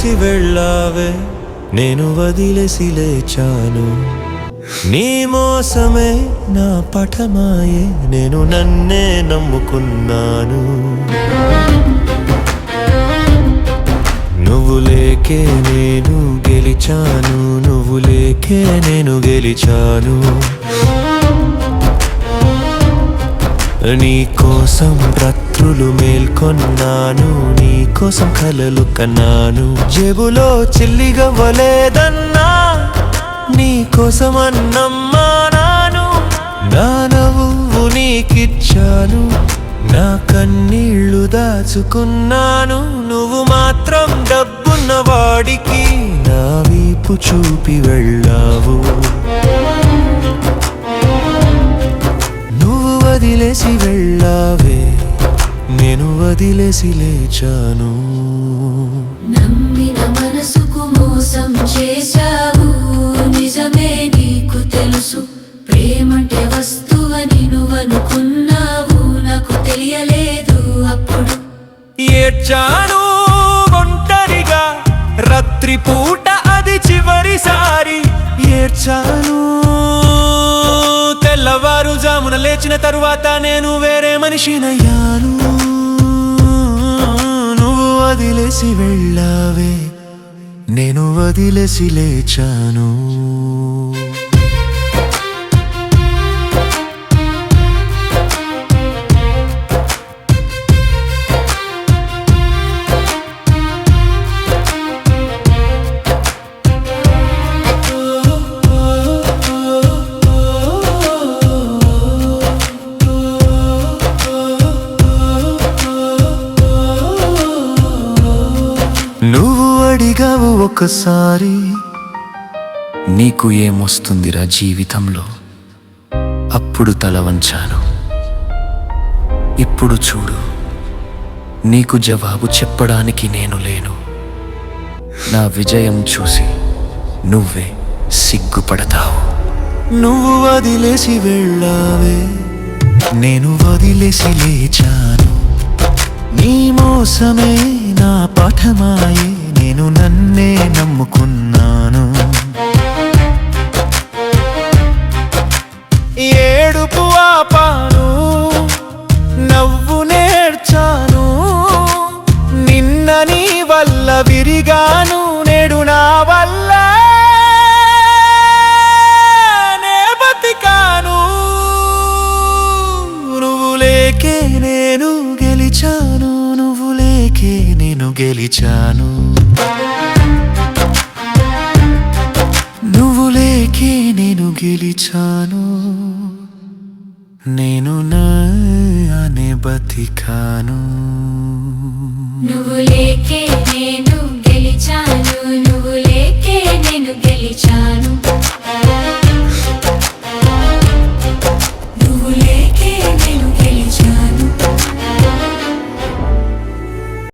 వదిలేసి వెళ్ళావే, నేను వదిలేసి లేచాను. నీ మోసమే నా పఠమాయే, నేను నన్నే నమ్ముకున్నాను. నువ్వు లేకే నేను గెలిచాను, నువ్వు లేకే నేను గెలిచాను. నీ కోసం రాత్రులు మేల్కొన్నాను, నీ కోసం కలలు కన్నాను. జేబులో చిల్లిగవ్వలేదన్నా, నీ కోసం అన్నమ్మానాను. నా నవ్వు నీకిచ్చాను, నా కన్నీళ్లు దాచుకున్నాను. నువ్వు మాత్రం డబ్బున్న వాడికి నా వీపు చూపి వెళ్ళావు. నువ్వు వదిలేసి వెళ్ళావే, నేను వదిలేసి లేచాను. నమ్మిన మనసుకు మోసం చేశావు, నిజమే నీకు తెలుసు. ప్రేమంటే వస్తువని నువ్వనుకున్నావు, నాకు తెలియలేదు అప్పుడు. ఏడ్చాను ఒంటరిగా రాత్రిపూట, అది చివరిసారి ఏడ్చాను. తెల్లవారుజామున లేచిన తరువాత నేను వేరే మనిషినయ్యాను. నువ్వు వదిలేసి వెళ్ళావే, నేను వదిలేసి లేచాను. నువ్వు అడిగావు ఒకసారి, నీకు ఏమొస్తుందిరా జీవితంలో? అప్పుడు తల వంచాను. ఇప్పుడు చూడు, నీకు జవాబు చెప్పడానికి నేను లేను. నా విజయం చూసి నువ్వే సిగ్గుపడతావు. నువ్వు వదిలేసి వెళ్ళావే, నేను వదిలేసి లేచాను. నీ మోసమే నా పాఠమాయే, నేను నన్నే నమ్ముకున్నాను. ఏడుపు ఆపాను, నవ్వు నేర్చాను. నిన్న నీ వల్ల విరిగాను, నేడు నా వల్ల నే బతికాను. నువ్వు లేకే నేను గెలిచాను, నువ్వు లేకే నేను గెలిచాను. నువ్వు లేకే నేను గెలిచాను, నేను నానే బతికాను. నువ్వు లేకే నేను గెలిచాను, నువ్వు